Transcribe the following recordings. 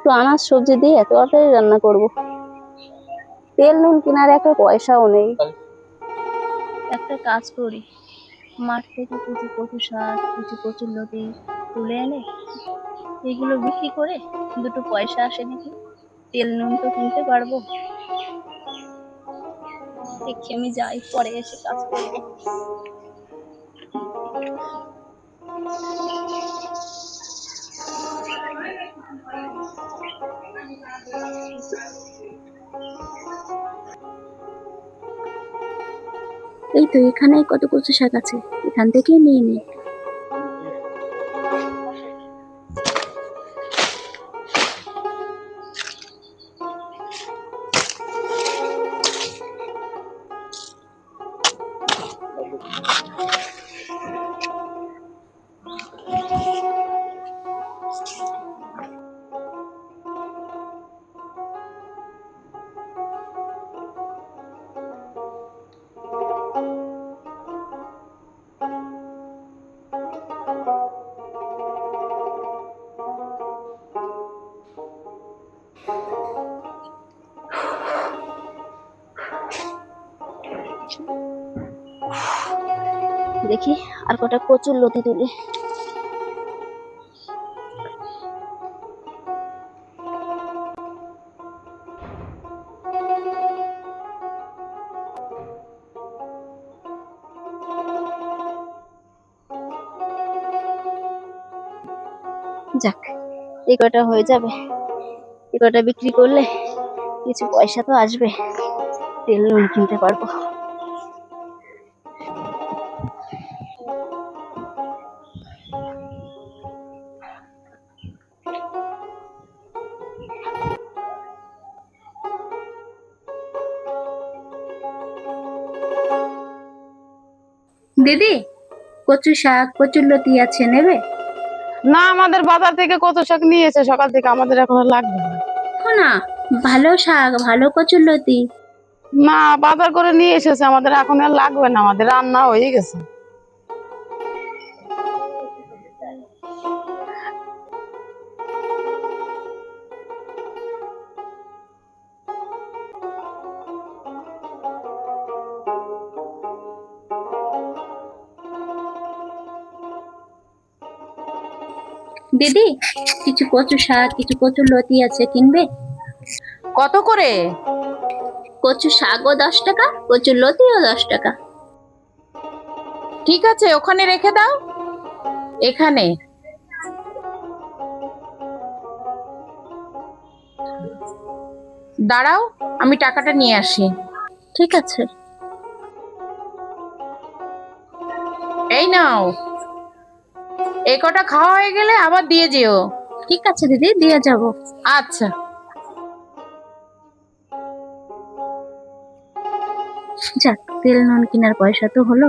একটু আনাজ সবজি দিয়ে এত তাড়াতাড়ি রান্না করব। তেল নুন কেনার একটা পয়সাও নেই। একটা কাজ করি, মাঠ থেকে কিছু কচু শাক, কিছু কচুর লতি তুলে এনে এগুলো বিক্রি করে দুটো পয়সা আসে নাকি, তেল নুন তো কিনতে পারবো। দেখি আমি যাই, পরে এসে কাজ করবো। এই তো এখানে কত কচু শাক আছে, এখান থেকেই নিয়ে নিই। দেখি আর কটা কচুর লতি তুলে। যাক, এই কটা হয়ে যাবে। এই কটা বিক্রি করলে কিছু পয়সা তো আসবে, তেল নুন কিনতে পারবো। দিদি, কচু শাক কচুর লতি আছে, নেবে? না, আমাদের বাজার থেকে কত শাক নিয়েছে সকাল থেকে, আমাদের এখন আর লাগবে না। না, ভালো শাক, ভালো কচুর লতি। না, বাজার করে নিয়ে এসেছে, আমাদের এখন আর লাগবে না, আমাদের রান্না হয়ে গেছে। দিদি, কিছু কচু শাক কিছু কচুর লতি আছে, কিনবে? কত করে? কচু শাকও 10 টাকা, কচুর লতিও 10 টাকা। ঠিক আছে, ওখানে রেখে দাও। এখানে দাঁড়াও, আমি টাকাটা নিয়ে আসি। ঠিক আছে। এই নাও, এই কটা খাওয়া হয়ে গেলে আবার দিয়ে যেও। ঠিক আছে দিদি, দিয়ে যাব। আচ্ছা। যাক, তেল নুন কেনার পয়সা তো হলো।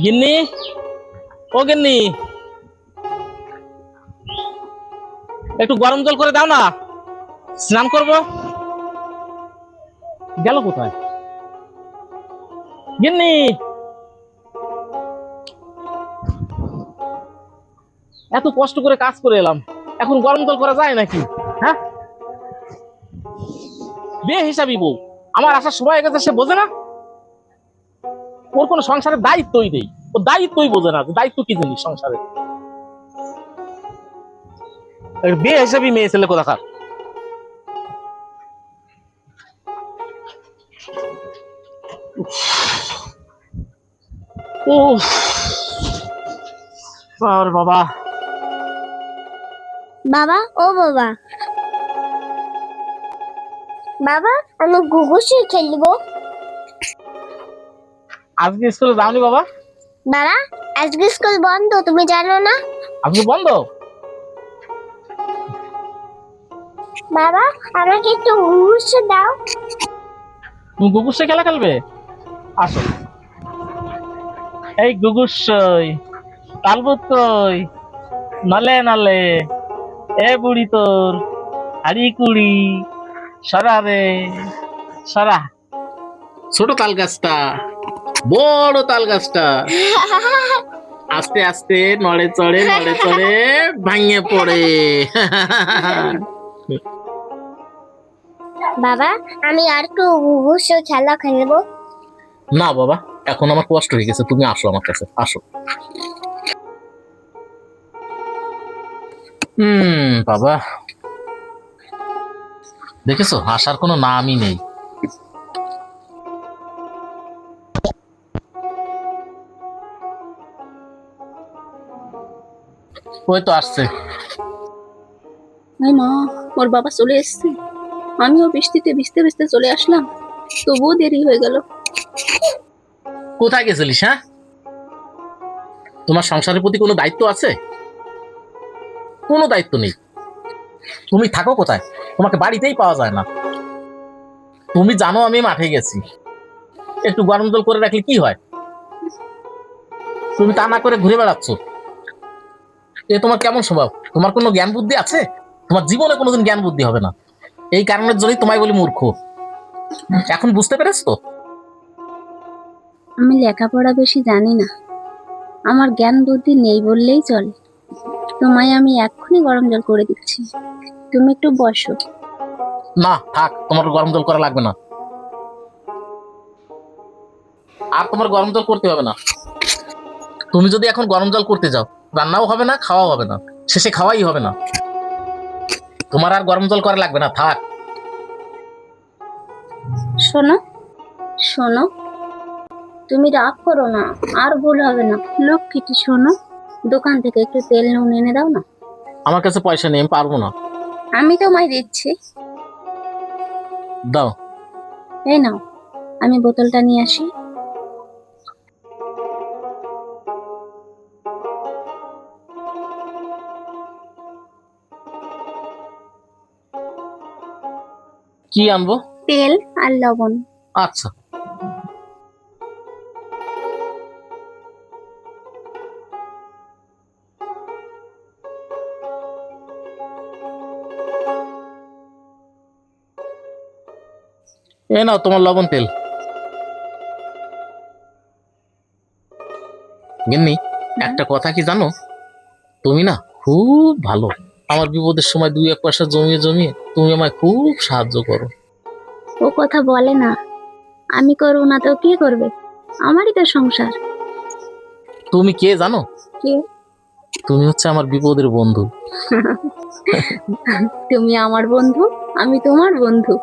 গিন্নি, ও গিন্নি, একটু গরম জল করে দাও না, স্নান করব। গেল কোথায় গিন্নি? এত কষ্ট করে কাজ করে এলাম, এখন গরম জল করা যায় নাকি? হ্যাঁ, বিয়ে হিসাবি বউ, আমার আসার সময় হয়ে গেছে, সে বোঝে না। ওর কোনো সংসারের দায়িত্বই নেই, ও দায়িত্বই বোঝে না, দায়িত্ব কি জিনিস সংসারে। বিয়ে হিসাবি মেয়ে ছেলে কোথাকার। ও বাবা, বাবা, ও বাবা, বাবা, আমি ঘুঘুসি খেলবো। আজকে স্কুলে যাওনি বাবা? বাবা, আজকে স্কুল বন্ধ, তুমি জানো না? আজকে বন্ধ? বাবা, আমাকে একটু ঘুঘুসি দাও। তুমি গুগুসে খেলা খেলবে? আসো। এই গুগুসই, তালবুত কই, নলে নলে, এ বুড়ি তোর হাড়ি কুড়ি, সরা রে সরা। ছোট তাল গাছটা বড় তাল গাছটা আস্তে আস্তে নড়ে চড়ে ভাঙে পড়ে। বাবা, আমি আর একটু ঘুষো খেলা খেলবো। না বাবা, এখন আমার কষ্ট হয়ে গেছে, তুমি আসো আমার কাছে, আসো। বাবা, দেখেছো আসার কোনো নামই নেই। ওই তো আসছে। এই মা, ওর বাবা চলে এসেছে। আমিও বৃষ্টিতে ভিজতে ভিজতে চলে আসলাম, তবুও দেরি হয়ে গেল। কোথায় গেছিলিস? হ্যাঁ, তোমার সংসারের প্রতি কোনো দায়িত্ব আছে? কোনো দায়িত্ব নেই। তুমি থাকো কোথায়? তোমাকে বাড়িতেই পাওয়া যায় না। তুমি জানো আমি মাঠে গেছি, একটু গরম জল করে রাখলে কি হয়? তুমি তা না করে ঘুরে বেড়াচ্ছ। এ তোমার কেমন স্বভাব? তোমার কোনো জ্ঞান বুদ্ধি আছে? তোমার জীবনে কোনোদিন জ্ঞান বুদ্ধি হবে না। এই কারণের জন্যই তোমায় বলি মূর্খ। এখন বুঝতে পেরেছ তো? আমি লেখাপড়া বেশি জানি না, আমার জ্ঞান বুদ্ধি নেই বললেই চলে। তোমায় আমি এক্ষুনি গরম জল করে দিচ্ছি, তুমি একটু বসো। না থাক, তোমার গরম জল করা লাগবে না। আর তোমার গরম জল করতে হবে না। তুমি যদি এখন গরম জল করতে যাও, রান্নাও হবে না, খাওয়াও হবে না, শেষে খাওয়াই হবে না। তোমার আর গরম জল করা লাগবে না, থাক। শোনো শোনো, তুমি রাগ করো না, আর ভুল হবে না। লক্ষ্মীটি শোনো, দোকান থেকে একটু তেল নুন এনে দাও না। আমার কাছে পয়সা নেই, আমি পারবো না। আমি তোমায় দিচ্ছি, দাও। এই নাও, আমি বোতলটা নিয়ে আসি। কি আনবো? তেল আর লবণ। আচ্ছা। এ নাও তোমার লবণ তেল। গিন্নি, একটা কথা কি জানো? তুমি না খুব ভালো। আমার বিপদের সময় 2-1 পয়সা জমিয়ে জমিয়ে তুমি আমায় খুব সাহায্য করো। ও কথা বলে না, আমি করবো না তো কে করবে? আমারই তো সংসার। তুমি কে জানো? কে? তুমি হচ্ছে আমার বিপদের বন্ধু। তুমি আমার বন্ধু, আমি তোমার বন্ধু।